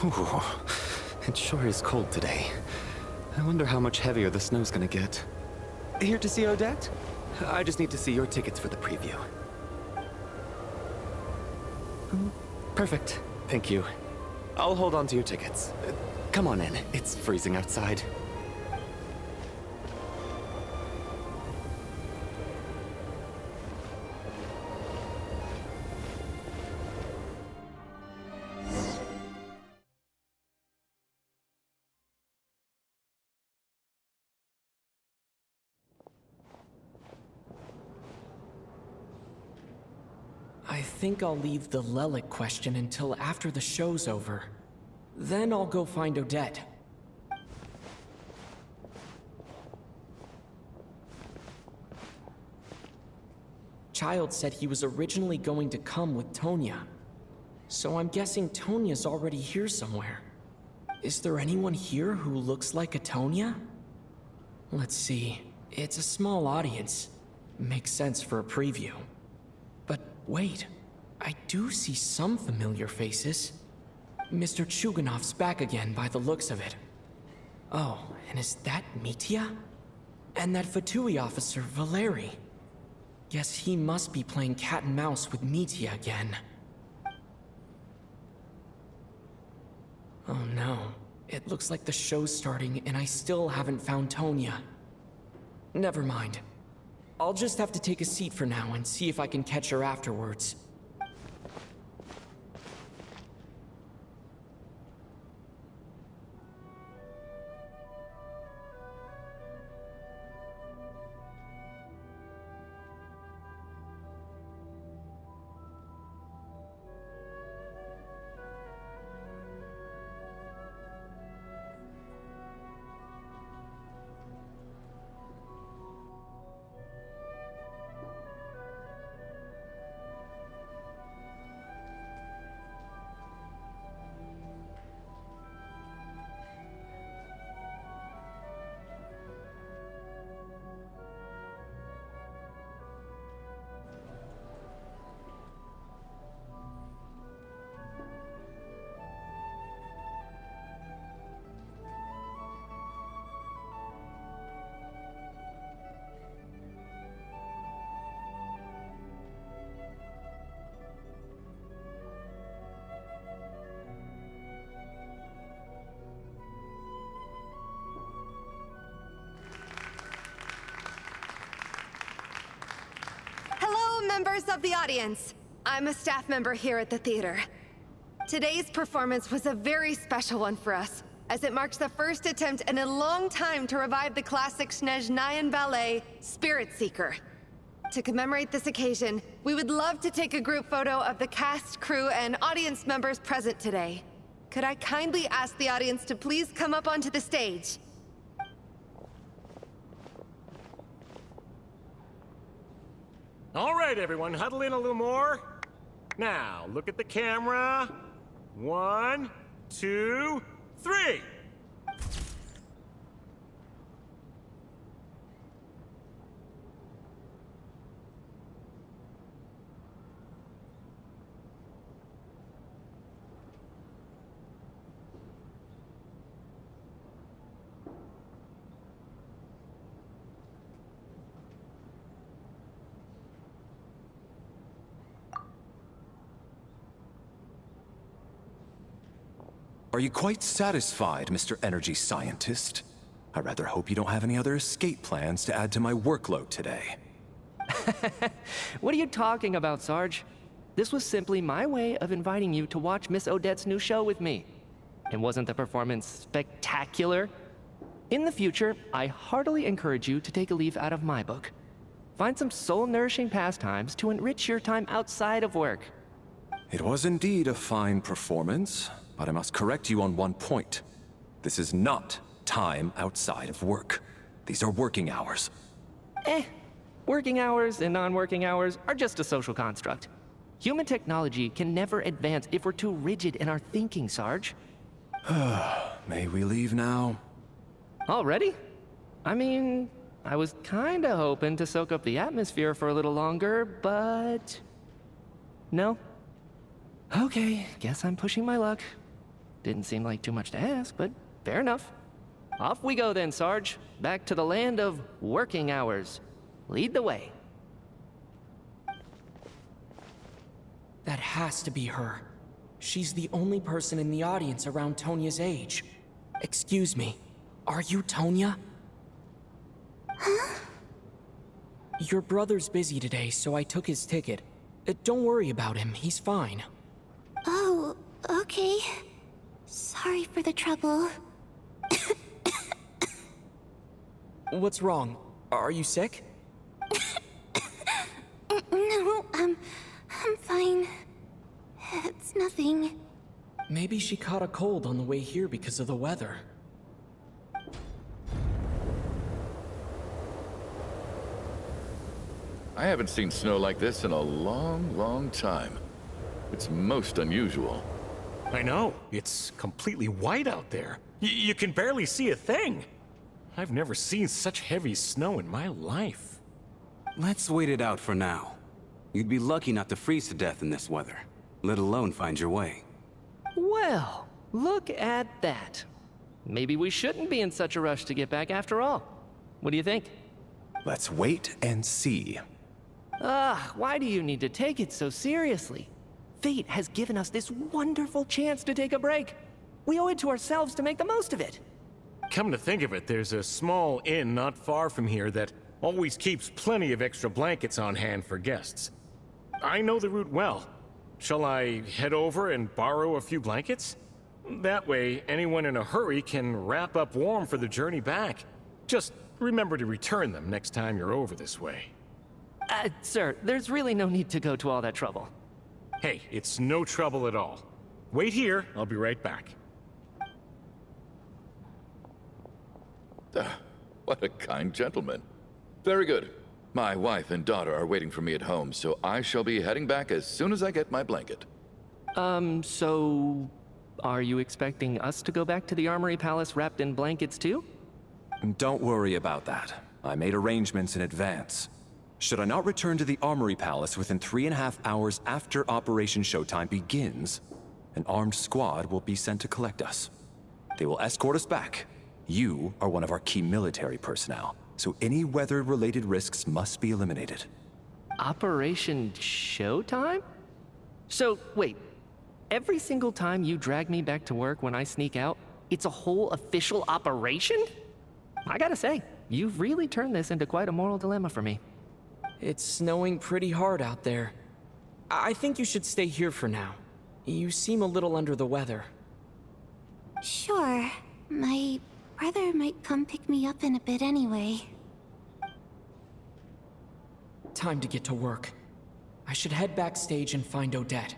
Ooh, it sure is cold today. I wonder how much heavier the snow's gonna get. Here to see Odette? I just need to see your tickets for the preview. Perfect. Thank you. I'll hold on to your tickets. Come on in. It's freezing outside. I think I'll leave the Lelic question until after the show's over. Then I'll go find Odette. Child said he was originally going to come with Tonya. So I'm guessing Tonya's already here somewhere. Is there anyone here who looks like a Tonya? Let's see. It's a small audience. Makes sense for a preview. But wait, I do see some familiar faces. Mr. Chuganov's back again by the looks of it. Oh, and is that Mitya? And that Fatui officer, Valeri. Guess he must be playing cat and mouse with Mitya again. Oh no, it looks like the show's starting and I still haven't found Tonya. Never mind. I'll just have to take a seat for now and see if I can catch her afterwards. Members of the audience, I'm a staff member here at the theater. Today's performance was a very special one for us, as it marks the first attempt in a long time to revive the classic Snezhnayan ballet, Spirit Seeker. To commemorate this occasion, we would love to take a group photo of the cast, crew, and audience members present today. Could I kindly ask the audience to please come up onto the stage? All right, everyone, huddle in a little more. Now, look at the camera. 1, 2, 3. Are you quite satisfied, Mr. Energy Scientist? I rather hope you don't have any other escape plans to add to my workload today. What are you talking about, Sarge? This was simply my way of inviting you to watch Miss Odette's new show with me. And wasn't the performance spectacular? In the future, I heartily encourage you to take a leaf out of my book. Find some soul-nourishing pastimes to enrich your time outside of work. It was indeed a fine performance, but I must correct you on one point. This is not time outside of work. These are working hours. Working hours and non-working hours are just a social construct. Human technology can never advance if we're too rigid in our thinking, Sarge. May we leave now? Already? I mean, I was kinda hoping to soak up the atmosphere for a little longer, but... No? Okay, guess I'm pushing my luck. Didn't seem like too much to ask, but fair enough. Off we go then, Sarge. Back to the land of working hours. Lead the way. That has to be her. She's the only person in the audience around Tonya's age. Excuse me, are you Tonya? Huh? Your brother's busy today, so I took his ticket. Don't worry about him, he's fine. Oh, okay. Sorry for the trouble. What's wrong? Are you sick? No, I'm fine. It's nothing. Maybe she caught a cold on the way here because of the weather. I haven't seen snow like this in a long, long time. It's most unusual. I know. It's completely white out there. You can barely see a thing. I've never seen such heavy snow in my life. Let's wait it out for now. You'd be lucky not to freeze to death in this weather, let alone find your way. Well, look at that. Maybe we shouldn't be in such a rush to get back after all. What do you think? Let's wait and see. Why do you need to take it so seriously? Fate has given us this wonderful chance to take a break. We owe it to ourselves to make the most of it. Come to think of it, there's a small inn not far from here that always keeps plenty of extra blankets on hand for guests. I know the route well. Shall I head over and borrow a few blankets? That way, anyone in a hurry can wrap up warm for the journey back. Just remember to return them next time you're over this way. Sir, there's really no need to go to all that trouble. Hey, it's no trouble at all. Wait here, I'll be right back. What a kind gentleman. Very good. My wife and daughter are waiting for me at home, so I shall be heading back as soon as I get my blanket. So... are you expecting us to go back to the Armory Palace wrapped in blankets too? Don't worry about that. I made arrangements in advance. Should I not return to the Armory Palace within 3.5 hours after Operation Showtime begins, an armed squad will be sent to collect us. They will escort us back. You are one of our key military personnel, so any weather-related risks must be eliminated. Operation Showtime? So, wait. Every single time you drag me back to work when I sneak out, it's a whole official operation? I gotta say, you've really turned this into quite a moral dilemma for me. It's snowing pretty hard out there. I think you should stay here for now. You seem a little under the weather. Sure. My brother might come pick me up in a bit anyway. Time to get to work. I should head backstage and find Odette.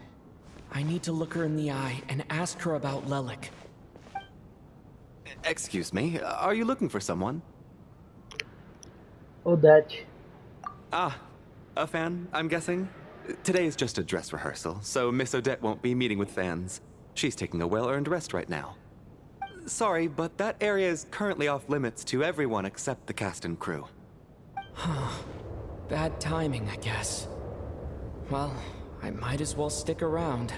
I need to look her in the eye and ask her about Lelik. Excuse me, are you looking for someone? Odette. A fan, I'm guessing? Today is just a dress rehearsal, so Miss Odette won't be meeting with fans. She's taking a well-earned rest right now. Sorry, but that area is currently off limits to everyone except the cast and crew. Bad timing, I guess. Well, I might as well stick around.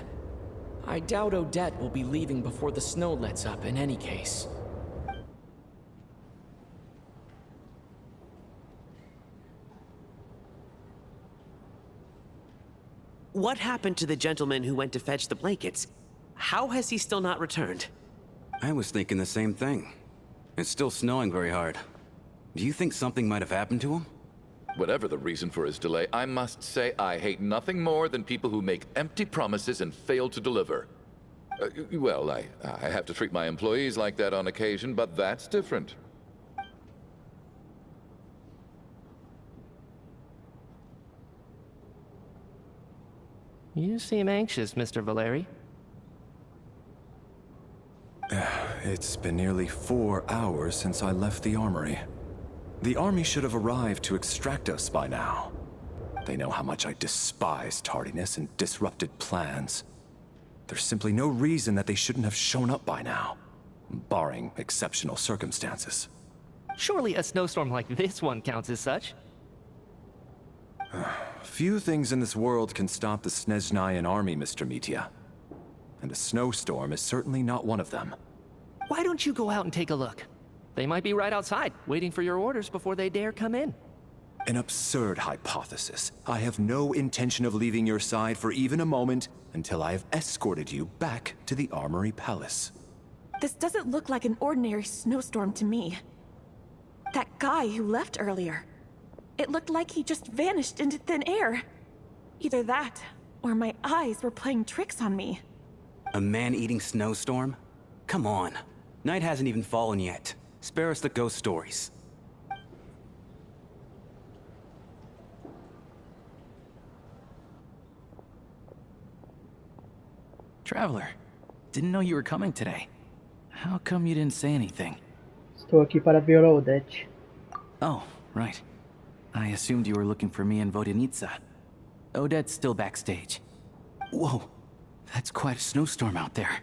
I doubt Odette will be leaving before the snow lets up in any case. What happened to the gentleman who went to fetch the blankets? How has he still not returned? I was thinking the same thing. It's still snowing very hard. Do you think something might have happened to him? Whatever the reason for his delay, I must say I hate nothing more than people who make empty promises and fail to deliver. Well, I have to treat my employees like that on occasion, but that's different. You seem anxious, Mr. Valeri. It's been nearly 4 hours since I left the armory. The army should have arrived to extract us by now. They know how much I despise tardiness and disrupted plans. There's simply no reason that they shouldn't have shown up by now, barring exceptional circumstances. Surely a snowstorm like this one counts as such. Few things in this world can stop the Snezhnayan army, Mr. Mitya. and a snowstorm is certainly not one of them. Why don't you go out and take a look? They might be right outside, waiting for your orders before they dare come in. An absurd hypothesis. I have no intention of leaving your side for even a moment until I have escorted you back to the Armory Palace. This doesn't look like an ordinary snowstorm to me. That guy who left earlier. It looked like he just vanished into thin air. Either that, or my eyes were playing tricks on me. A man-eating snowstorm? Come on. Night hasn't even fallen yet. Spare us the ghost stories. Traveler, didn't know you were coming today. How come you didn't say anything? Estou aqui para ver Odette. Oh, right. I assumed you were looking for me and Vodenitsa. Odette's still backstage. Whoa, that's quite a snowstorm out there.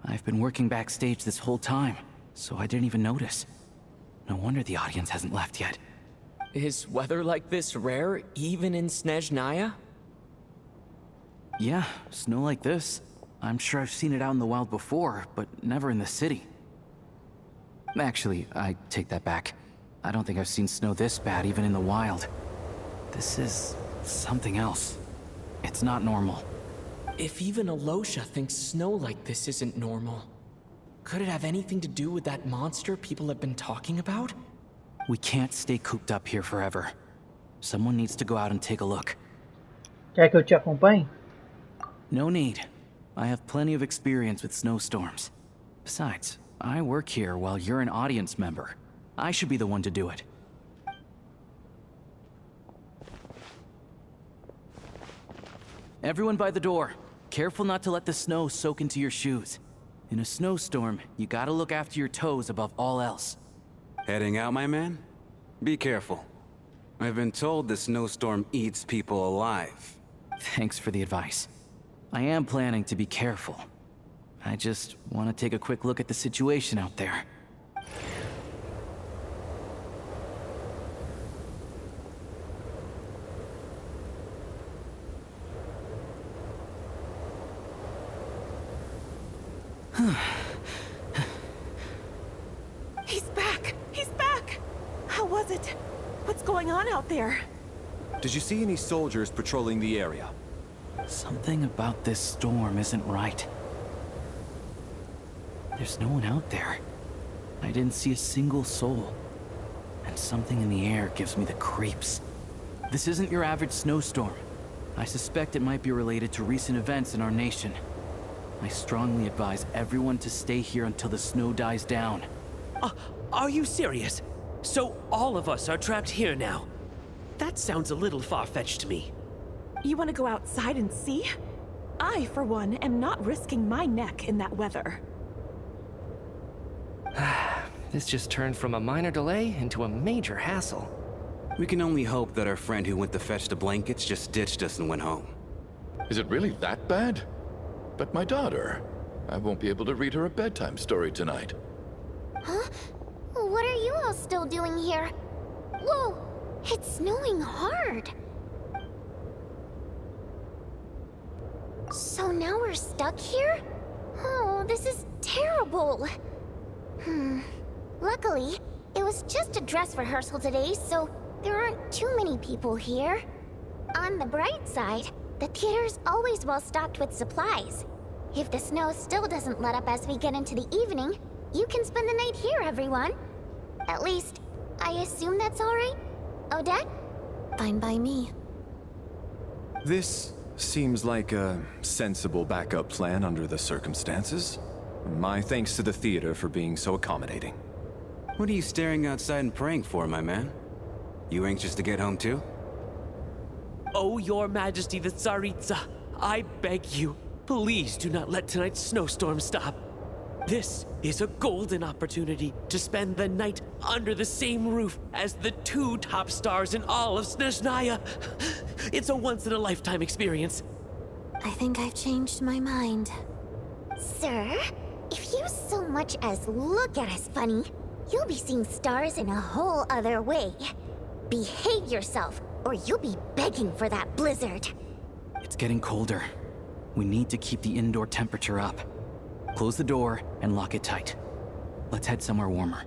I've been working backstage this whole time, so I didn't even notice. No wonder the audience hasn't left yet. Is weather like this rare, even in Snezhnaya? Yeah, snow like this. I'm sure I've seen it out in the wild before, but never in the city. Actually, I take that back. I don't think I've seen snow this bad even in the wild. This is something else. It's not normal. If even Alosha thinks snow like this isn't normal, could it have anything to do with that monster people have been talking about? We can't stay cooped up here forever. Someone needs to go out and take a look. Quer que eu te acompanhe? No need. I have plenty of experience with snowstorms. Besides, I work here while you're an audience member. I should be the one to do it. Everyone by the door. Careful not to let the snow soak into your shoes. In a snowstorm, you gotta look after your toes above all else. Heading out, my man? Be careful. I've been told the snowstorm eats people alive. Thanks for the advice. I am planning to be careful. I just want to take a quick look at the situation out there. He's back! He's back! How was it? What's going on out there? Did you see any soldiers patrolling the area? Something about this storm isn't right. There's no one out there. I didn't see a single soul. And something in the air gives me the creeps. This isn't your average snowstorm. I suspect it might be related to recent events in our nation. I strongly advise everyone to stay here until the snow dies down. Are you serious? So all of us are trapped here now? That sounds a little far-fetched to me. You want to go outside and see? I, for one, am not risking my neck in that weather. This just turned from a minor delay into a major hassle. We can only hope that our friend who went to fetch the blankets just ditched us and went home. Is it really that bad? But my daughter, I won't be able to read her a bedtime story tonight. Huh? What are you all still doing here? Whoa! It's snowing hard. So now we're stuck here? Oh, this is terrible. Luckily, it was just a dress rehearsal today, so there aren't too many people here. On the bright side, the theater's always well stocked with supplies. If the snow still doesn't let up as we get into the evening, you can spend the night here, everyone. At least, I assume that's all right? Odette? Fine by me. This seems like a sensible backup plan under the circumstances. My thanks to the theater for being so accommodating. What are you staring outside and praying for, my man? You anxious to get home too? Oh, your majesty the Tsaritsa, I beg you, please do not let tonight's snowstorm stop. This is a golden opportunity to spend the night under the same roof as the two top stars in all of Snezhnaya. It's a once-in-a-lifetime experience. I think I've changed my mind. Sir, if you so much as look at us funny, you'll be seeing stars in a whole other way. Behave yourself, or you'll be begging for that blizzard. It's getting colder. We need to keep the indoor temperature up. Close the door and lock it tight. Let's head somewhere warmer.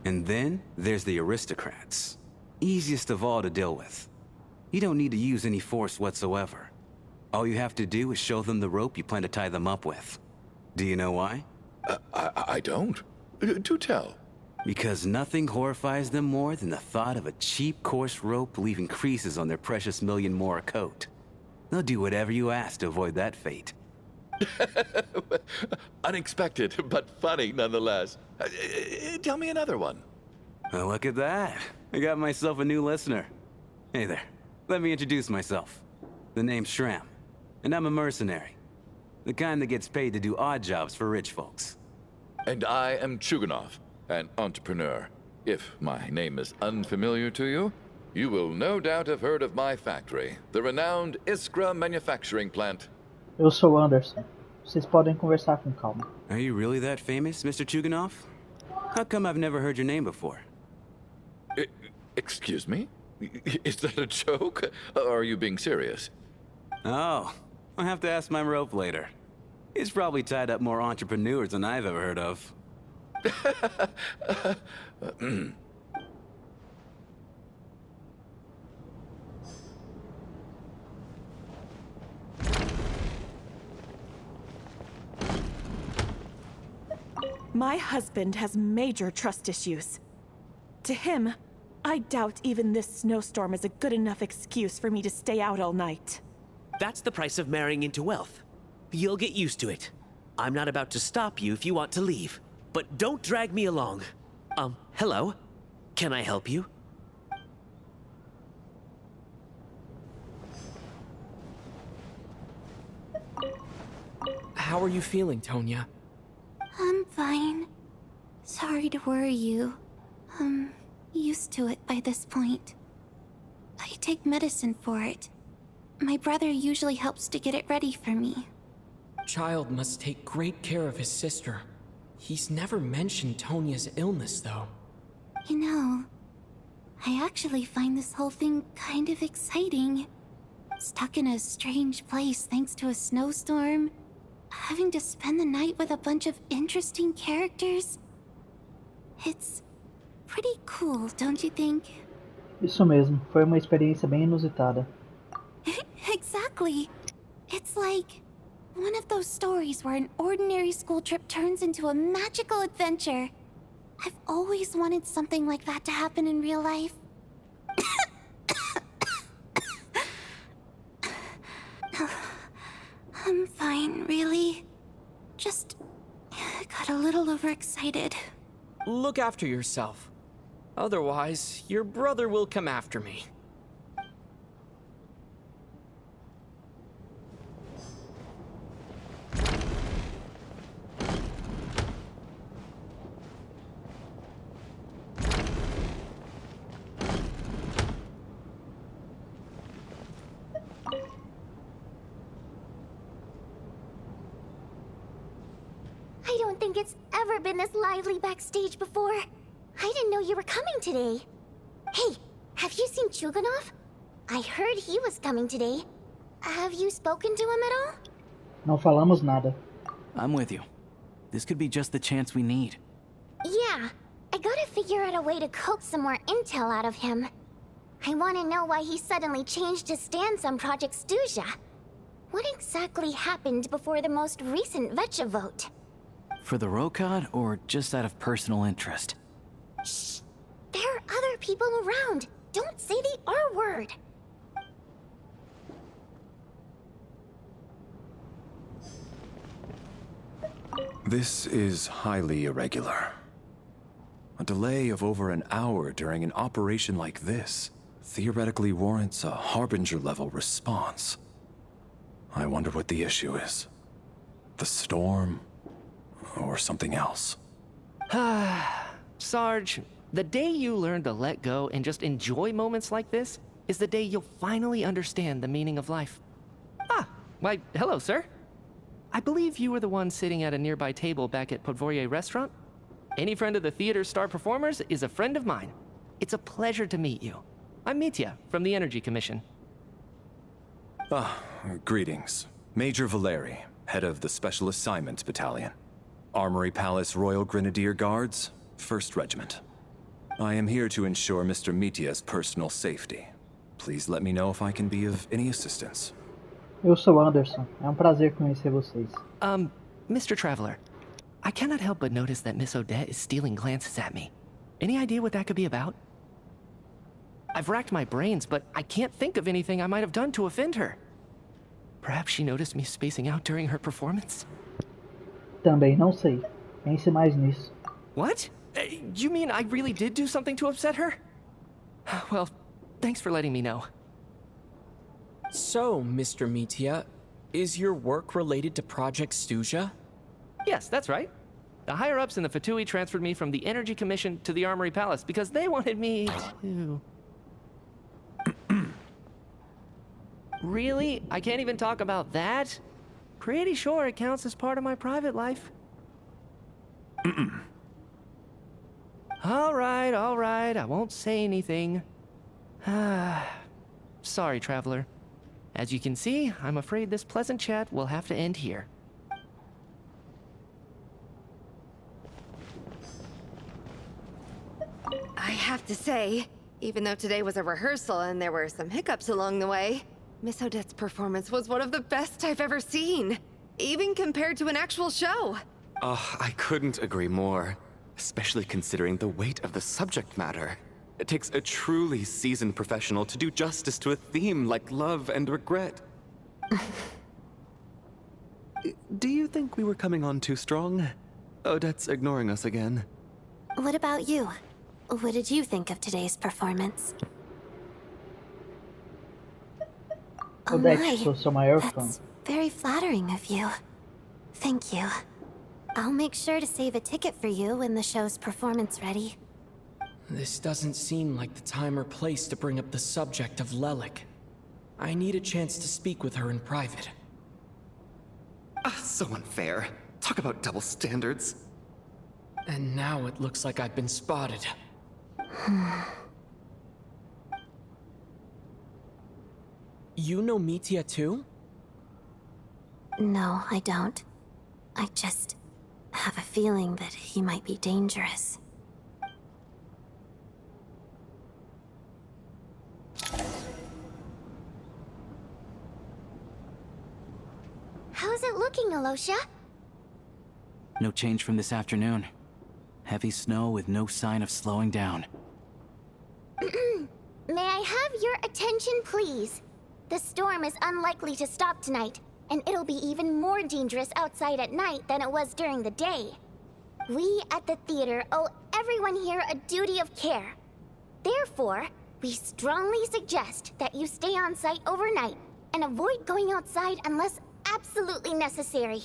And then there's the aristocrats. Easiest of all to deal with. You don't need to use any force whatsoever. All you have to do is show them the rope you plan to tie them up with. Do you know why? I don't. Do tell. Because nothing horrifies them more than the thought of a cheap, coarse rope leaving creases on their precious million Mora coat. They'll do whatever you ask to avoid that fate. Unexpected, but funny nonetheless. Tell me another one. Well, look at that. I got myself a new listener. Hey there. Let me introduce myself. The name's Shram, and I'm a mercenary. The kind that gets paid to do odd jobs for rich folks. And I am Chuganov, an entrepreneur. If my name is unfamiliar to you, you will no doubt have heard of my factory, the renowned Iskra manufacturing plant. Eu sou Anderson. Vocês podem conversar com calma. Are you really that famous, Mr. Chuganov? How come I've never heard your name before? Excuse me? Is that a joke? Or are you being serious? Oh, I'll have to ask my rope later. He's probably tied up more entrepreneurs than I've ever heard of. My husband has major trust issues. To him, I doubt even this snowstorm is a good enough excuse for me to stay out all night. That's the price of marrying into wealth. You'll get used to it. I'm not about to stop you if you want to leave. But don't drag me along. Hello? Can I help you? How are you feeling, Tonya? I'm fine. Sorry to worry you. I'm used to it by this point. I take medicine for it. My brother usually helps to get it ready for me. Child must take great care of his sister. He's never mentioned Tonya's illness, though. You know, I actually find this whole thing kind of exciting. Stuck in a strange place thanks to a snowstorm. having to spend the night with a bunch of interesting characters. It's pretty cool, don't you think? Isso mesmo, foi uma experiência bem inusitada. Exactly. It's like one of those stories where an ordinary school trip turns into a magical adventure. I've always wanted something like that to happen in real life. I'm fine, really. Just got a little overexcited. Look after yourself. Otherwise, your brother will come after me. I don't think it's ever been this lively backstage before. I didn't know you were coming today. Hey, have you seen Chuganov? I heard he was coming today. Have you spoken to him at all? Não falamos nada. I'm with you. This could be just the chance we need. Yeah, I gotta figure out a way to coax some more intel out of him. I want to know why he suddenly changed his stance on Project Stuzha. What exactly happened before the most recent Vecha vote? For the Rokad, or just out of personal interest? Shh! There are other people around. Don't say the R word. This is highly irregular. A delay of over an hour during an operation like this theoretically warrants a Harbinger-level response. I wonder what the issue is. The storm, or something else. Sarge, the day you learn to let go and just enjoy moments like this is the day you'll finally understand the meaning of life. Ah, why, hello, sir. I believe you were the one sitting at a nearby table back at Podvorye Restaurant. Any friend of the theater's star performers is a friend of mine. It's a pleasure to meet you. I'm Mitya, from the Energy Commission. Greetings. Major Valeri, head of the Special Assignments Battalion. Armory Palace Royal Grenadier Guards, 1st Regiment. I am here to ensure Mr. Mitya's personal safety. Please let me know if I can be of any assistance. Eu sou Anderson. É prazer conhecer vocês. Mr. Traveler, I cannot help but notice that Miss Odette is stealing glances at me. Any idea what that could be about? I've racked my brains, but I can't think of anything I might have done to offend her. Perhaps she noticed me spacing out during her performance? Também não sei. Pense mais nisso. What? You mean I really did do something to upset her? Well, thanks for letting me know. So, Mr. Mitya, is your work related to Project Stuzha? Yes, that's right. The higher-ups in the Fatui transferred me from the Energy Commission to the Armory Palace because they wanted me to... Really? I can't even talk about that? Pretty sure it counts as part of my private life. All right, I won't say anything. Sorry, Traveler. As you can see, I'm afraid this pleasant chat will have to end here. I have to say, even though today was a rehearsal and there were some hiccups along the way, Miss Odette's performance was one of the best I've ever seen, even compared to an actual show. I couldn't agree more, especially considering the weight of the subject matter. It takes a truly seasoned professional to do justice to a theme like love and regret. Do you think we were coming on too strong? Odette's ignoring us again. What about you? What did you think of today's performance? Odette, sou seu maior fã. That's very flattering of you. Thank you. I'll make sure to save a ticket for you when the show's performance ready. This doesn't seem like the time or place to bring up the subject of Lelik. I need a chance to speak with her in private. So unfair. Talk about double standards. And now it looks like I've been spotted. You know Mitya too? No, I don't. I just have a feeling that he might be dangerous. How's it looking, Alosha? No change from this afternoon. Heavy snow with no sign of slowing down. May I have your attention, please? The storm is unlikely to stop tonight, and it'll be even more dangerous outside at night than it was during the day. We at the theater owe everyone here a duty of care. Therefore, we strongly suggest that you stay on site overnight and avoid going outside unless absolutely necessary.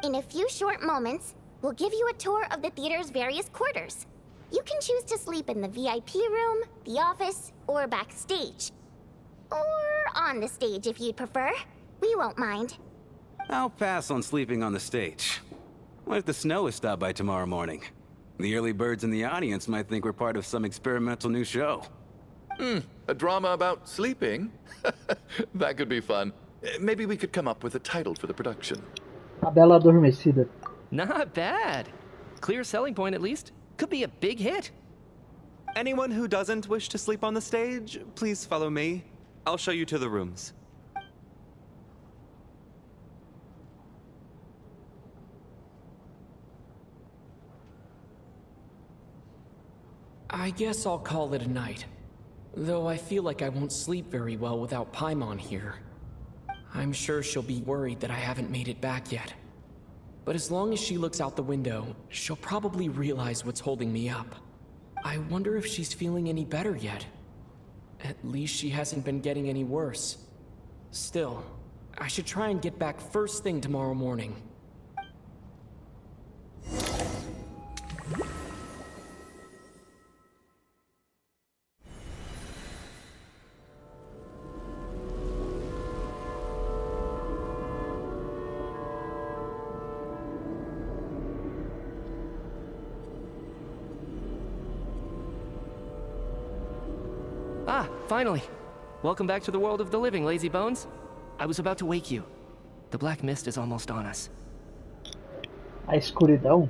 In a few short moments, we'll give you a tour of the theater's various quarters. You can choose to sleep in the VIP room, the office, or backstage. Or on the stage if you'd prefer. We won't mind. I'll pass on sleeping on the stage. What if the snow is stopped by tomorrow morning? The early birds in the audience might think we're part of some experimental new show. A drama about sleeping? That could be fun. Maybe we could come up with a title for the production. A Bela Adormecida. Not bad. Clear selling point, at least. Could be a big hit. Anyone who doesn't wish to sleep on the stage, please follow me. I'll show you to the rooms. I guess I'll call it a night. Though I feel like I won't sleep very well without Paimon here. I'm sure she'll be worried that I haven't made it back yet. But as long as she looks out the window, she'll probably realize what's holding me up. I wonder if she's feeling any better yet. At least she hasn't been getting any worse. Still, I should try and get back first thing tomorrow morning. Ah, finally. Welcome back to the world of the living, lazy bones. I was about to wake you. The black mist is almost on us. A escuridão?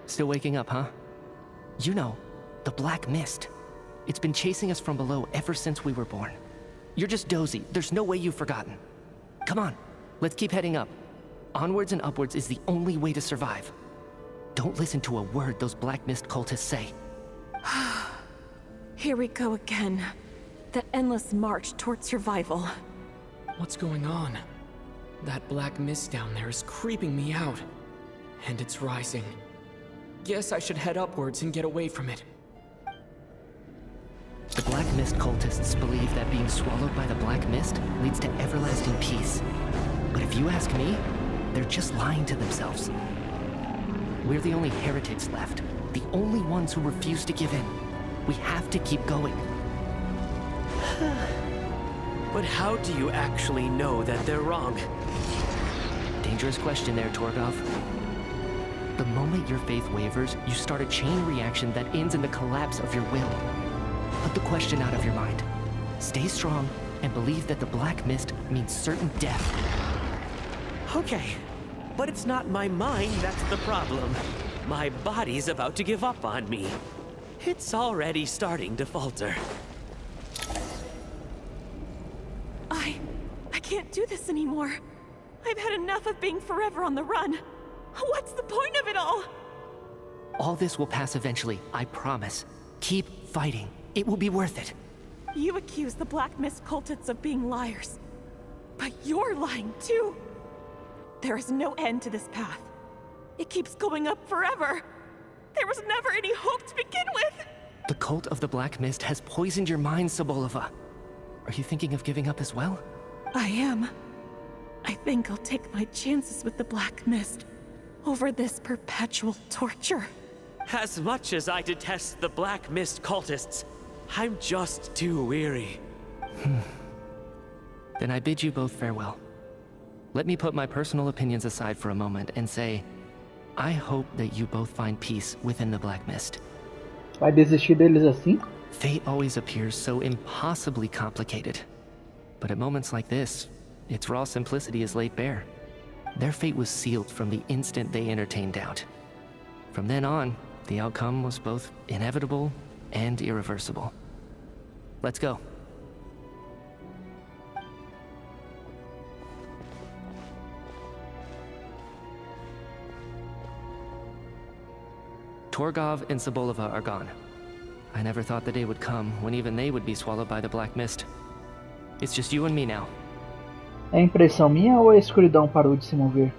Still waking up, huh? You know, the black mist. It's been chasing us from below ever since we were born. You're just dozy. There's no way you've forgotten. Come on, let's keep heading up. Onwards and upwards is the only way to survive. Don't listen to a word those black mist cultists say. Here we go again. The endless march toward survival. What's going on? That black mist down there is creeping me out. And it's rising. Guess I should head upwards and get away from it. The black mist cultists believe that being swallowed by the black mist leads to everlasting peace. But if you ask me, they're just lying to themselves. We're the only heretics left. The only ones who refuse to give in. We have to keep going. But how do you actually know that they're wrong? Dangerous question there, Torgov. The moment your faith wavers, you start a chain reaction that ends in the collapse of your will. Put the question out of your mind. Stay strong and believe that the black mist means certain death. Okay, but it's not my mind that's the problem. My body's about to give up on me. It's already starting to falter. I can't do this anymore. I've had enough of being forever on the run. What's the point of it all? All this will pass eventually, I promise. Keep fighting. It will be worth it. You accuse the Black Mist cultists of being liars. But you're lying too. There is no end to this path. It keeps going up forever. There was never any hope to begin with! The cult of the Black Mist has poisoned your mind, Sobolova. Are you thinking of giving up as well? I am. I think I'll take my chances with the Black Mist over this perpetual torture. As much as I detest the Black Mist cultists, I'm just too weary. Then I bid you both farewell. Let me put my personal opinions aside for a moment and say, I hope that you both find peace within the Black Mist. Vai desistir deles assim? Fate always appears so impossibly complicated. But at moments like this, its raw simplicity is laid bare. Their fate was sealed from the instant they entertained doubt. From then on, the outcome was both inevitable and irreversible. Let's go. Torgov and Sobolova are gone. I never thought the day would come when even they would be swallowed by the black mist. It's just you and me now. É impressão minha ou a escuridão parou de se mover?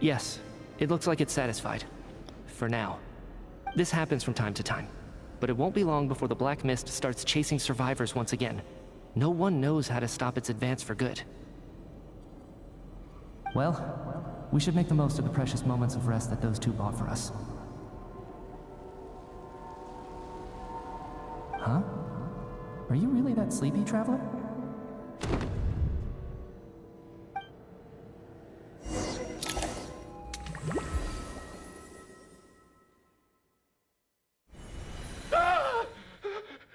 Yes, it looks like it's satisfied. For now. This happens from time to time, but it won't be long before the black mist starts chasing survivors once again. No one knows how to stop its advance for good. Well, we should make the most of the precious moments of rest that those two bought for us. Huh? Are you really that sleepy, traveler?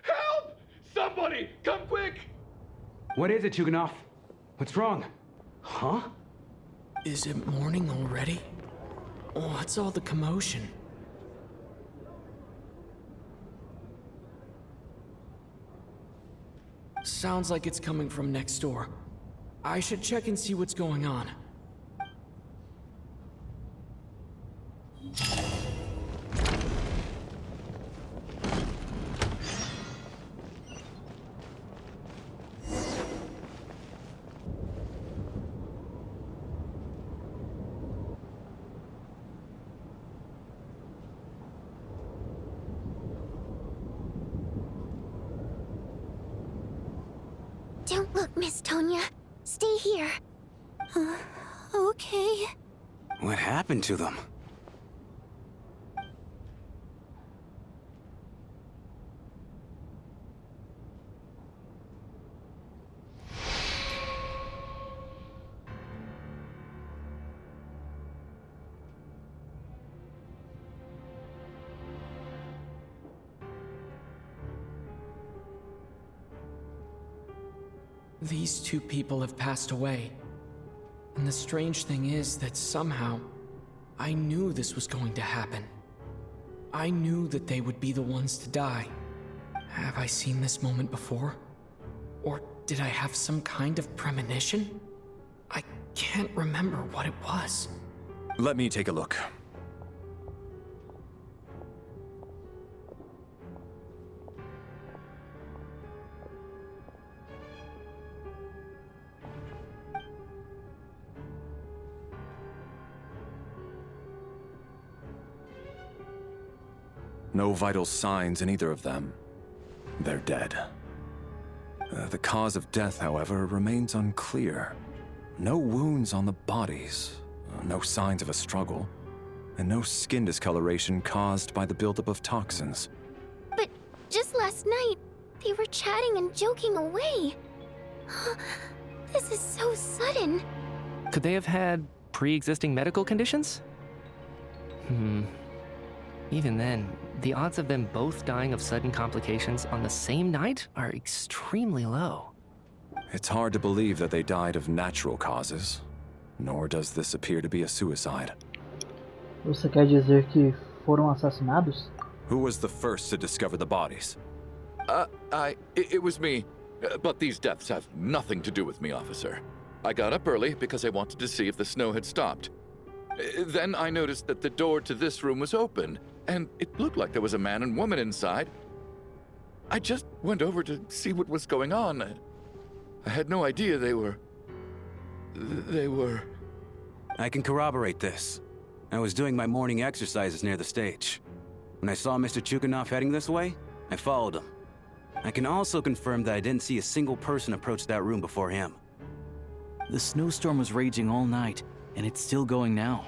Help! Somebody, come quick! What is it, Chuganov? What's wrong? Huh? Is it morning already? What's all the commotion? Sounds like it's coming from next door. I should check and see what's going on. Don't look, Miss Tonya. Stay here. Okay. What happened to them? These two people have passed away. And the strange thing is that somehow, I knew this was going to happen. I knew that they would be the ones to die. Have I seen this moment before? Or did I have some kind of premonition? I can't remember what it was. Let me take a look. No vital signs in either of them. They're dead. The cause of death, however, remains unclear. No wounds on the bodies, no signs of a struggle, and no skin discoloration caused by the buildup of toxins. But just last night, they were chatting and joking away. This is so sudden. Could they have had pre-existing medical conditions? Even then, the odds of them both dying of sudden complications on the same night are extremely low. It's hard to believe that they died of natural causes, nor does this appear to be a suicide. Você quer dizer que foram assassinados? Who was the first to discover the bodies? It was me. But these deaths have nothing to do with me, officer. I got up early because I wanted to see if the snow had stopped. Then I noticed that the door to this room was open, and it looked like there was a man and woman inside. I just went over to see what was going on. I had no idea they were... I can corroborate this. I was doing my morning exercises near the stage. When I saw Mr. Chuganov heading this way, I followed him. I can also confirm that I didn't see a single person approach that room before him. The snowstorm was raging all night, and it's still going now.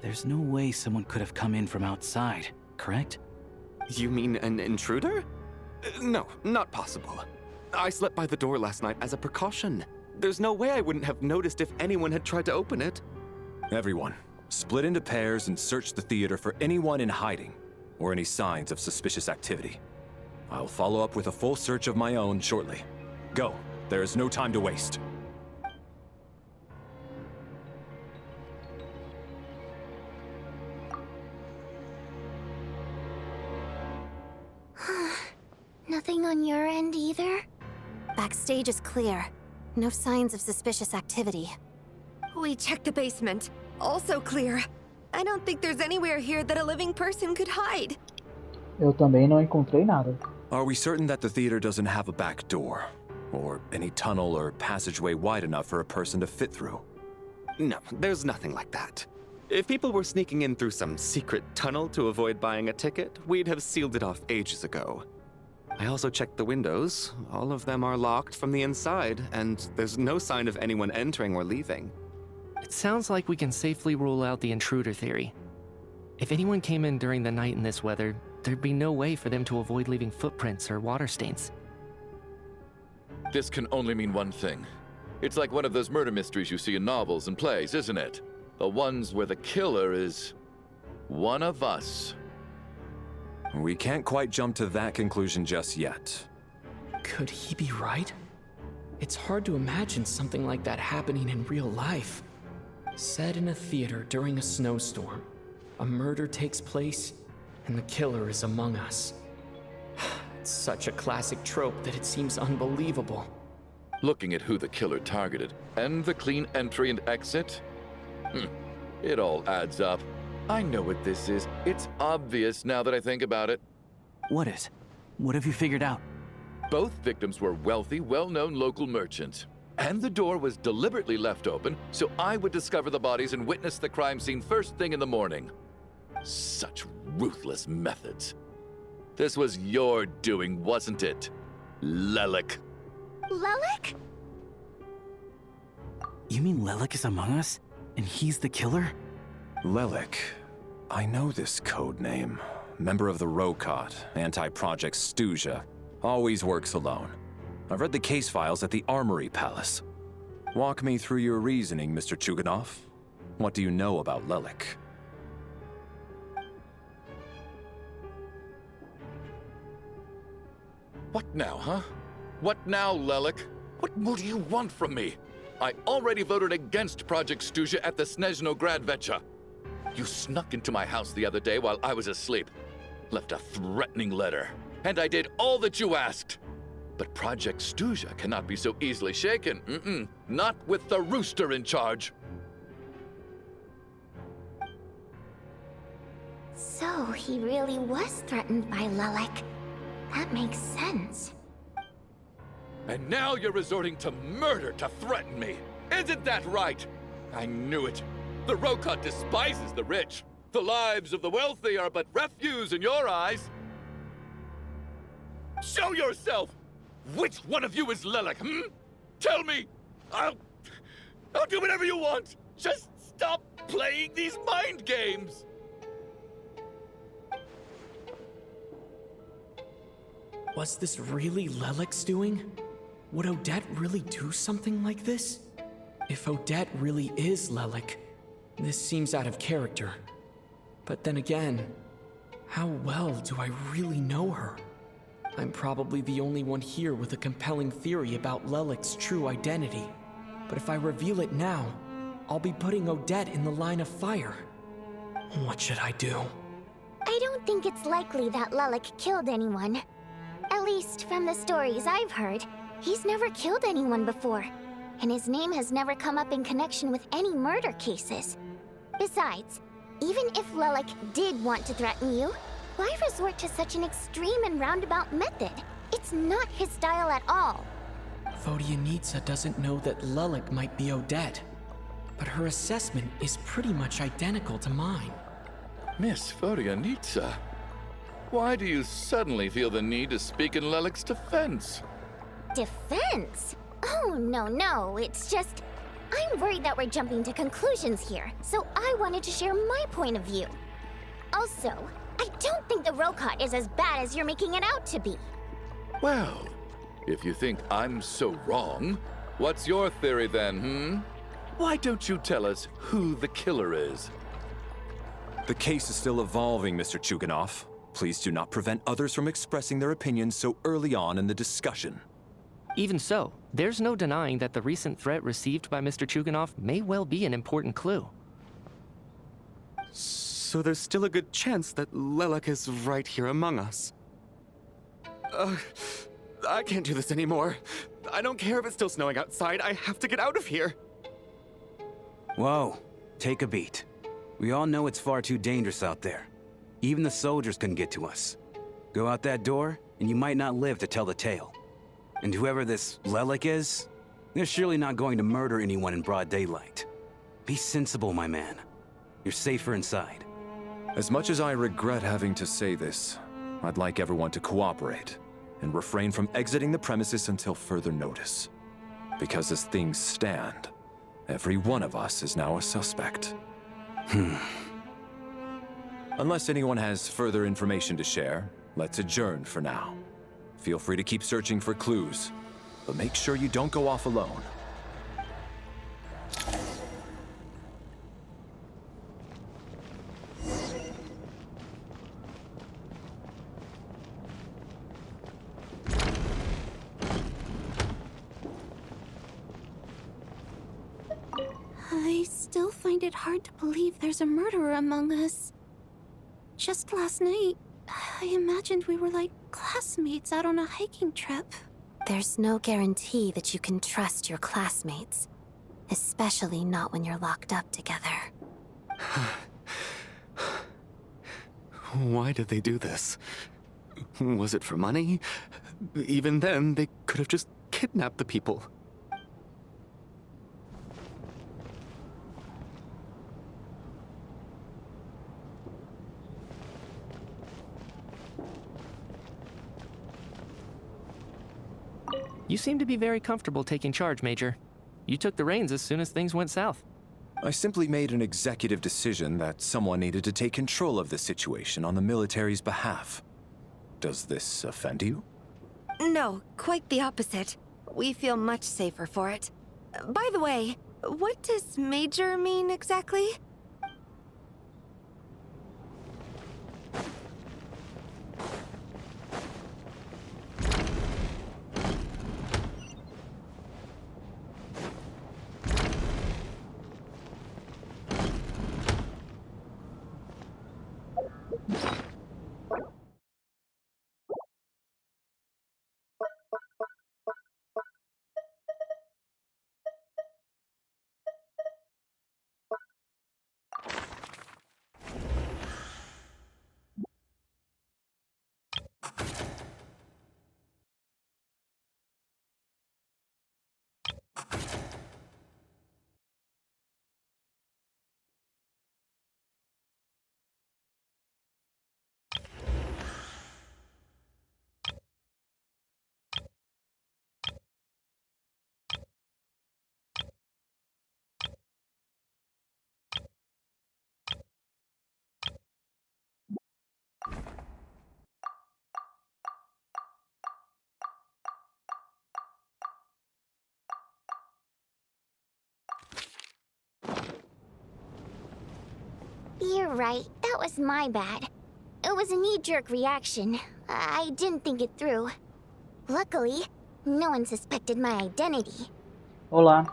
There's no way someone could have come in from outside, correct? You mean an intruder? No, not possible. I slept by the door last night as a precaution. There's no way I wouldn't have noticed if anyone had tried to open it. Everyone, split into pairs and search the theater for anyone in hiding, or any signs of suspicious activity. I'll follow up with a full search of my own shortly. Go, there is no time to waste. Nothing on your end either? Backstage is clear. No signs of suspicious activity. We checked the basement. Also clear. I don't think there's anywhere here that a living person could hide. Eu também não encontrei nada. Are we certain that the theater doesn't have a back door? Or any tunnel or passageway wide enough for a person to fit through? No, there's nothing like that. If people were sneaking in through some secret tunnel to avoid buying a ticket, we'd have sealed it off ages ago. I also checked the windows. All of them are locked from the inside, and there's no sign of anyone entering or leaving. It sounds like we can safely rule out the intruder theory. If anyone came in during the night in this weather, there'd be no way for them to avoid leaving footprints or water stains. This can only mean one thing. It's like one of those murder mysteries you see in novels and plays, isn't it? The ones where the killer is one of us. We can't quite jump to that conclusion just yet. Could he be right? It's hard to imagine something like that happening in real life. Set in a theater during a snowstorm, a murder takes place, and the killer is among us. It's such a classic trope that it seems unbelievable. Looking at who the killer targeted and the clean entry and exit, it all adds up. I know what this is. It's obvious now that I think about it. What is? What have you figured out? Both victims were wealthy, well-known local merchants. And the door was deliberately left open so I would discover the bodies and witness the crime scene first thing in the morning. Such ruthless methods. This was your doing, wasn't it, Lelik? Lelik? You mean Lelik is among us? And he's the killer? Lelik. I know this code name. Member of the Rokot, anti-Project Snezhnaya. Always works alone. I've read the case files at the Armory Palace. Walk me through your reasoning, Mr. Chuganov. What do you know about Lelik? What now, huh? What now, Lelik? What more do you want from me? I already voted against Project Snezhnaya at the Snezhnaya Gradvecha. You snuck into my house the other day while I was asleep. Left a threatening letter. And I did all that you asked. But Project Snezhnaya cannot be so easily shaken. Not with the rooster in charge. So he really was threatened by Lelik. That makes sense. And now you're resorting to murder to threaten me. Isn't that right? I knew it. The Rokot despises the rich. The lives of the wealthy are but refuse in your eyes. Show yourself! Which one of you is Lelik, Tell me! I'll do whatever you want! Just stop playing these mind games! Was this really Lelik's doing? Would Odette really do something like this? If Odette really is Lelik, this seems out of character. But then again, how well do I really know her? I'm probably the only one here with a compelling theory about Lelik's true identity. But if I reveal it now, I'll be putting Odette in the line of fire. What should I do? I don't think it's likely that Lelik killed anyone. At least from the stories I've heard, he's never killed anyone before. And his name has never come up in connection with any murder cases. Besides, even if Lelik did want to threaten you, why resort to such an extreme and roundabout method? It's not his style at all. Vodyanitsa doesn't know that Lelik might be Odette, but her assessment is pretty much identical to mine. Miss Vodyanitsa, why do you suddenly feel the need to speak in Lelik's defense? Defense? Oh, no, it's just... I'm worried that we're jumping to conclusions here, so I wanted to share my point of view. Also, I don't think the Rokot is as bad as you're making it out to be. Well, if you think I'm so wrong, what's your theory then, Why don't you tell us who the killer is? The case is still evolving, Mr. Chuganov. Please do not prevent others from expressing their opinions so early on in the discussion. Even so, there's no denying that the recent threat received by Mr. Chuganov may well be an important clue. So there's still a good chance that Lelik is right here among us. I can't do this anymore. I don't care if it's still snowing outside. I have to get out of here. Whoa, take a beat. We all know it's far too dangerous out there. Even the soldiers couldn't get to us. Go out that door, and you might not live to tell the tale. And whoever this Lelik is, they're surely not going to murder anyone in broad daylight. Be sensible, my man. You're safer inside. As much as I regret having to say this, I'd like everyone to cooperate and refrain from exiting the premises until further notice. Because as things stand, every one of us is now a suspect. Unless anyone has further information to share, let's adjourn for now. Feel free to keep searching for clues, but make sure you don't go off alone. I still find it hard to believe there's a murderer among us. Just last night, I imagined we were like classmates out on a hiking trip. There's no guarantee that you can trust your classmates, especially not when you're locked up together. Why did they do this? Was it for money? Even then, they could have just kidnapped the people. You seem to be very comfortable taking charge, Major. You took the reins as soon as things went south. I simply made an executive decision that someone needed to take control of the situation on the military's behalf. Does this offend you? No, quite the opposite. We feel much safer for it. By the way, what does Major mean exactly? You're right, that was my bad. It was a knee-jerk reaction. I didn't think it through. Luckily, no one suspected my identity. Olá.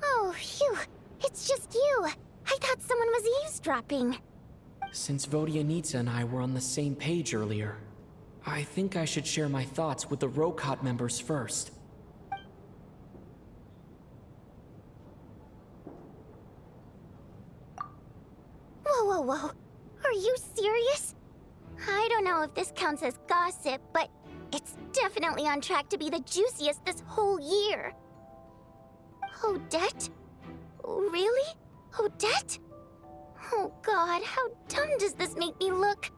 Oh, phew. It's just you. I thought someone was eavesdropping. Since Vodianitsa and I were on the same page earlier, I think I should share my thoughts with the Rokot members first. Whoa. Are you serious? I don't know if this counts as gossip, but it's definitely on track to be the juiciest this whole year. Odette? Really? Odette? Oh god, how dumb does this make me look?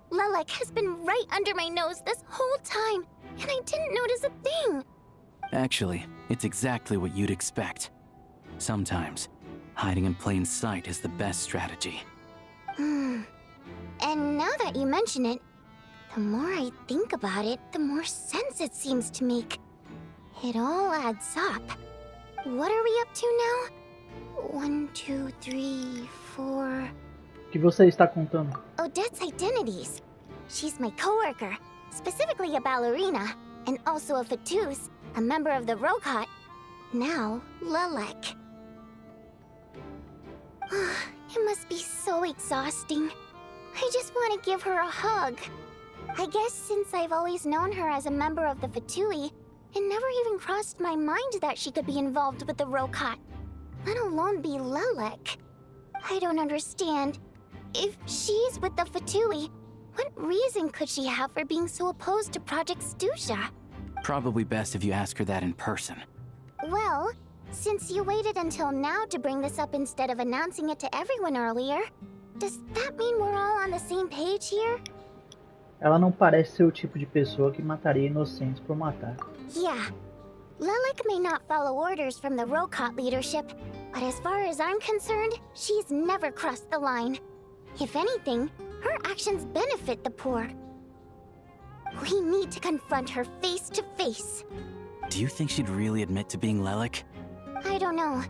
Lelik has been right under my nose this whole time, and I didn't notice a thing. Actually, it's exactly what you'd expect. Sometimes, hiding in plain sight is the best strategy. And now that you mention it, the more I think about it, the more sense it seems to make. It all adds up. What are we up to now? 1, 2, 3, 4... O que você está contando? Odette's identities. She's my coworker, specifically a ballerina, and also a Fatus, a member of the Rokot. Now, Lelik. It must be so exhausting. I just want to give her a hug. I guess since I've always known her as a member of the Fatui, it never even crossed my mind that she could be involved with the Rokot, let alone be Lelek. I don't understand. If she's with the Fatui, what reason could she have for being so opposed to Project Stusha? Probably best if you ask her that in person. Well, since you waited until now to bring this up instead of announcing it to everyone earlier, does that mean we're all on the same page here? Ela não parece ser o tipo de pessoa que mataria inocentes por matar. Yeah. Lelek may not follow orders from the Rokot leadership, but as far as I'm concerned, she's never crossed the line. If anything, her actions benefit the poor. We need to confront her face to face. Do you think she'd really admit to being Lelek? I don't know.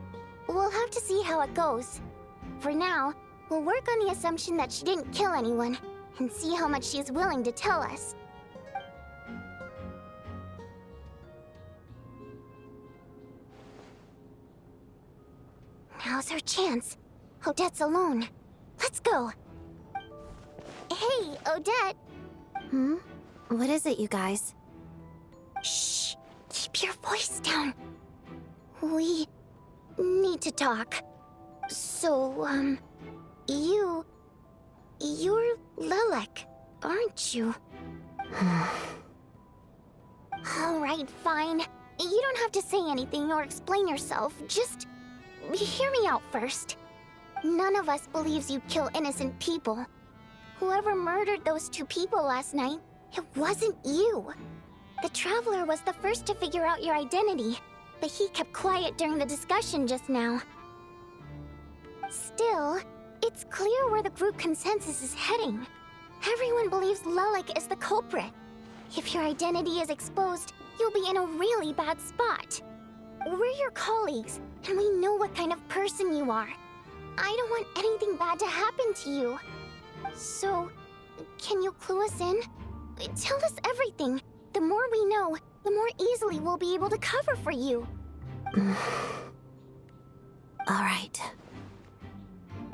We'll have to see how it goes. For now, we'll work on the assumption that she didn't kill anyone, and see how much she's willing to tell us. Now's her chance. Odette's alone. Let's go. Hey, Odette. What is it, you guys? Shh. Keep your voice down. We need to talk. So, you're Lelek, aren't you? Alright, fine. You don't have to say anything or explain yourself. Just hear me out first. None of us believes you kill innocent people. Whoever murdered those 2 people last night, it wasn't you. The Traveler was the first to figure out your identity, but he kept quiet during the discussion just now. Still, it's clear where the group consensus is heading. Everyone believes Lelek is the culprit. If your identity is exposed, you'll be in a really bad spot. We're your colleagues, and we know what kind of person you are. I don't want anything bad to happen to you. So, can you clue us in? Tell us everything. The more we know, the more easily we'll be able to cover for you. All right.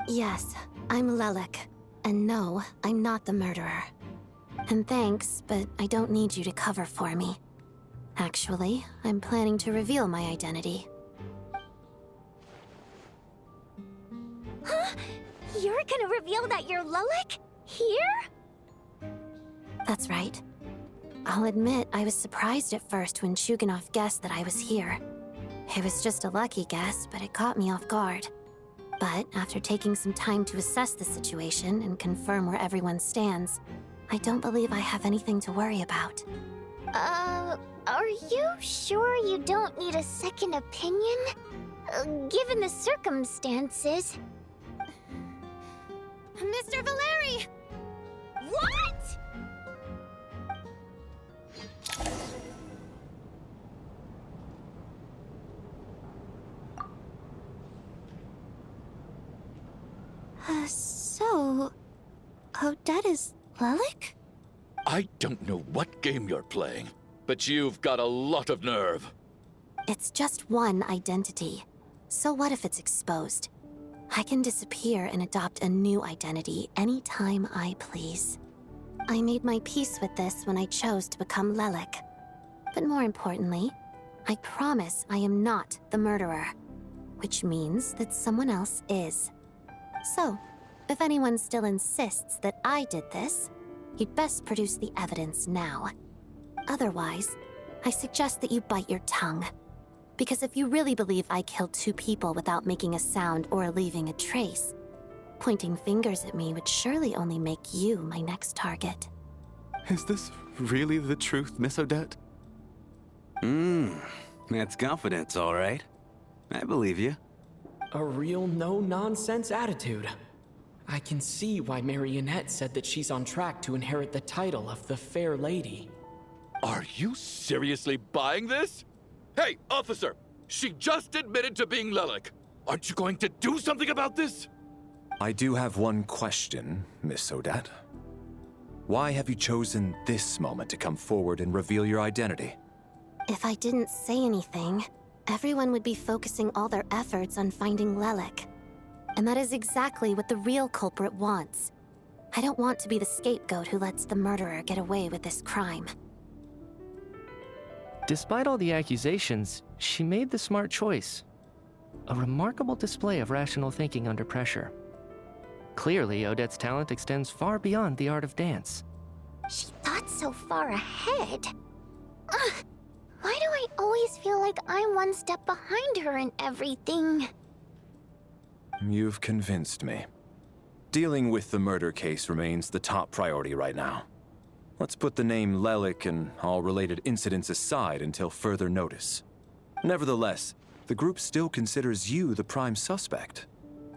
Yes, I'm Lelek. And no, I'm not the murderer. And thanks, but I don't need you to cover for me. Actually, I'm planning to reveal my identity. Huh? You're gonna reveal that you're Lelek? Here? That's right. I'll admit I was surprised at first when Chuganov guessed that I was here. It was just a lucky guess, but it caught me off guard. But after taking some time to assess the situation and confirm where everyone stands, I don't believe I have anything to worry about. Are you sure you don't need a second opinion? Given the circumstances. Mr. Valeri! What? So... Odette is Lelek? I don't know what game you're playing, but you've got a lot of nerve. It's just one identity. So what if it's exposed? I can disappear and adopt a new identity anytime I please. I made my peace with this when I chose to become Lelek. But more importantly, I promise I am not the murderer, which means that someone else is. So, if anyone still insists that I did this, you'd best produce the evidence now. Otherwise, I suggest that you bite your tongue. Because if you really believe I killed 2 people without making a sound or leaving a trace, pointing fingers at me would surely only make you my next target. Is this really the truth, Miss Odette? That's confidence, all right. I believe you. A real no-nonsense attitude. I can see why Marionette said that she's on track to inherit the title of the Fair Lady. Are you seriously buying this? Hey, officer! She just admitted to being Lelek. Aren't you going to do something about this? I do have one question, Miss Odette. Why have you chosen this moment to come forward and reveal your identity? If I didn't say anything, everyone would be focusing all their efforts on finding Lelek. And that is exactly what the real culprit wants. I don't want to be the scapegoat who lets the murderer get away with this crime. Despite all the accusations, she made the smart choice. A remarkable display of rational thinking under pressure. Clearly, Odette's talent extends far beyond the art of dance. She thought so far ahead. Ugh, why do I always feel like I'm one step behind her in everything? You've convinced me. Dealing with the murder case remains the top priority right now. Let's put the name Lelik and all related incidents aside until further notice. Nevertheless, the group still considers you the prime suspect.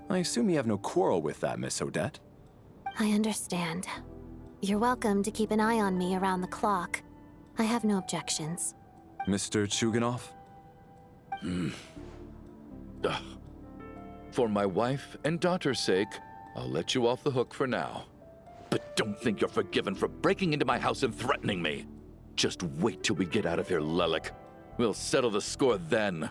I assume you have no quarrel with that, Miss Odette? I understand. You're welcome to keep an eye on me around the clock. I have no objections. Mr. Chuganov? For my wife and daughter's sake, I'll let you off the hook for now. But don't think you're forgiven for breaking into my house and threatening me. Just wait till we get out of here, Lelik. We'll settle the score then.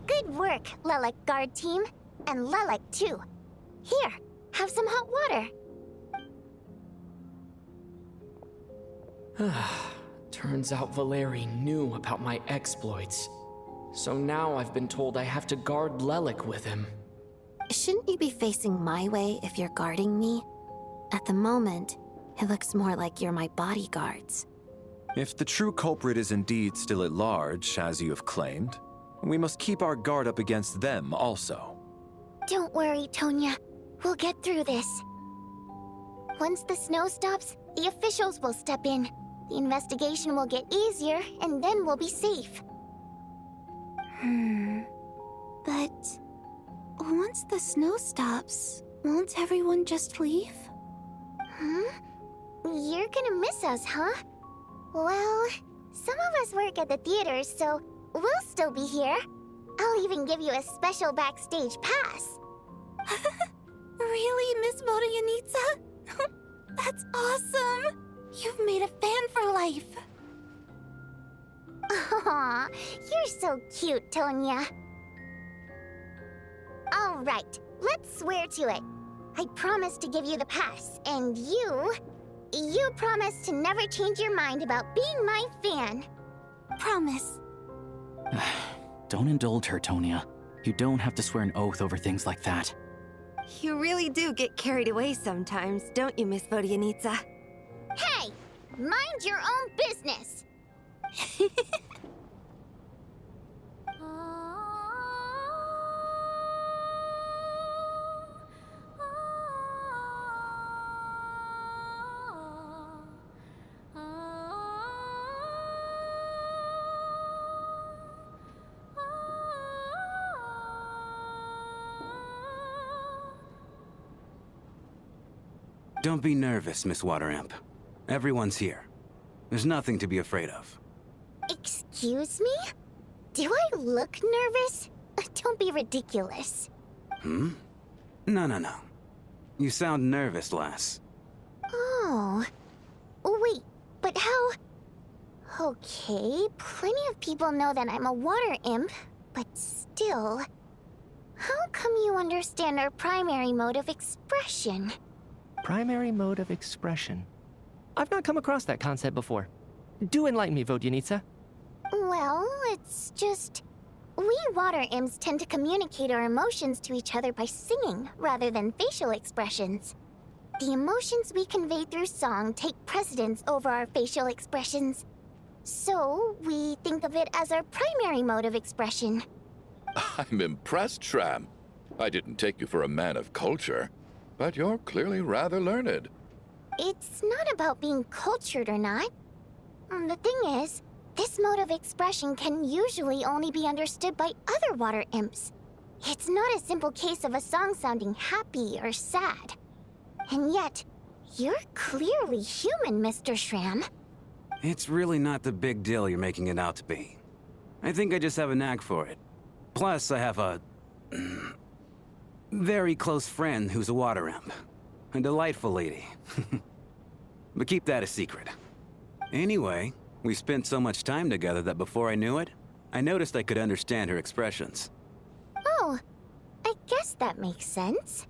Good work, Lelik guard team. And Lelik too. Here, have some hot water. Turns out Valeri knew about my exploits. So now I've been told I have to guard Lelik with him. Shouldn't you be facing my way if you're guarding me? At the moment, it looks more like you're my bodyguards. If the true culprit is indeed still at large, as you have claimed, we must keep our guard up against them also. Don't worry, Tonya. We'll get through this. Once the snow stops, the officials will step in. The investigation will get easier, and then we'll be safe. But once the snow stops, won't everyone just leave? You're gonna miss us, huh? Well, some of us work at the theaters, so we'll still be here. I'll even give you a special backstage pass. Really, Miss Vodyanitsa? That's awesome! You've made a fan for life. Aw, you're so cute, Tonya. All right, let's swear to it. I promise to give you the pass, and you promise to never change your mind about being my fan. Promise. Don't indulge her, Tonya. You don't have to swear an oath over things like that. You really do get carried away sometimes, don't you, Miss Vodyanitsa? Hey, mind your own business. Don't be nervous, Miss Wateramp. Everyone's here. There's nothing to be afraid of. Excuse me? Do I look nervous? Don't be ridiculous. No. You sound nervous, lass. Oh. Wait, but how... Okay, plenty of people know that I'm a water imp, but still... How come you understand our primary mode of expression? Primary mode of expression. I've not come across that concept before. Do enlighten me, Vodyanitsa. Well, it's just... We water imps tend to communicate our emotions to each other by singing, rather than facial expressions. The emotions we convey through song take precedence over our facial expressions. So, we think of it as our primary mode of expression. I'm impressed, Shram. I didn't take you for a man of culture, but you're clearly rather learned. It's not about being cultured or not. The thing is, this mode of expression can usually only be understood by other water imps. It's not a simple case of a song sounding happy or sad. And yet, you're clearly human, Mr. Shram. It's really not the big deal you're making it out to be. I think I just have a knack for it. Plus, I have a... very close friend who's a water imp. A delightful lady. but keep that a secret. Anyway, we spent so much time together that before I knew it, I noticed I could understand her expressions. Oh, I guess that makes sense.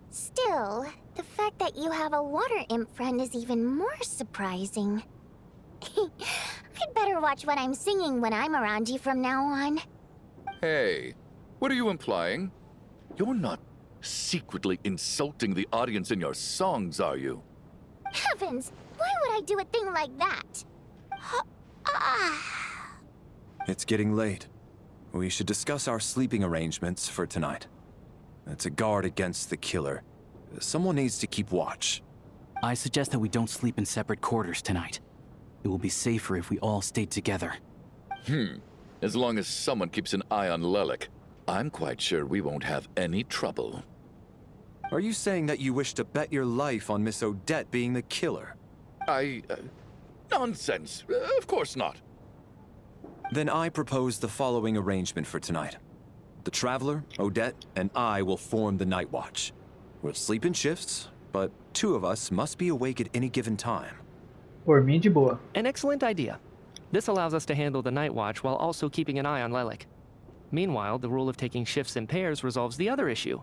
Still, the fact that you have a water imp friend is even more surprising. I'd better watch what I'm singing when I'm around you from now on. Hey, what are you implying? You're not secretly insulting the audience in your songs, are you? Heavens, why would I do a thing like that? It's getting late. We should discuss our sleeping arrangements for tonight. To guard against the killer, someone needs to keep watch. I suggest that we don't sleep in separate quarters tonight. It will be safer if we all stay together. As long as someone keeps an eye on Lelik, I'm quite sure we won't have any trouble. Are you saying that you wish to bet your life on Miss Odette being the killer? Nonsense. Of course not. Then I propose the following arrangement for tonight. The Traveler, Odette, and I will form the Night Watch. We'll sleep in shifts, but 2 of us must be awake at any given time. Por mim, de boa. An excellent idea. This allows us to handle the night watch while also keeping an eye on Lelik. Meanwhile, the rule of taking shifts in pairs resolves the other issue.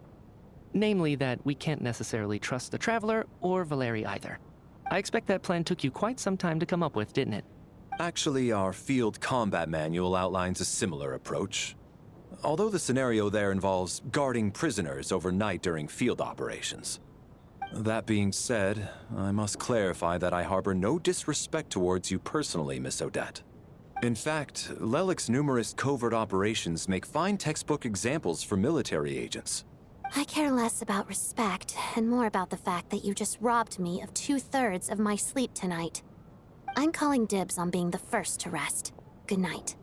Namely that we can't necessarily trust the Traveler or Valeri either. I expect that plan took you quite some time to come up with, didn't it? Actually, our field combat manual outlines a similar approach. Although the scenario there involves guarding prisoners overnight during field operations. That being said, I must clarify that I harbor no disrespect towards you personally, Miss Odette. In fact, Lelik's numerous covert operations make fine textbook examples for military agents. I care less about respect and more about the fact that you just robbed me of 2/3 of my sleep tonight. I'm calling dibs on being the first to rest. Good night.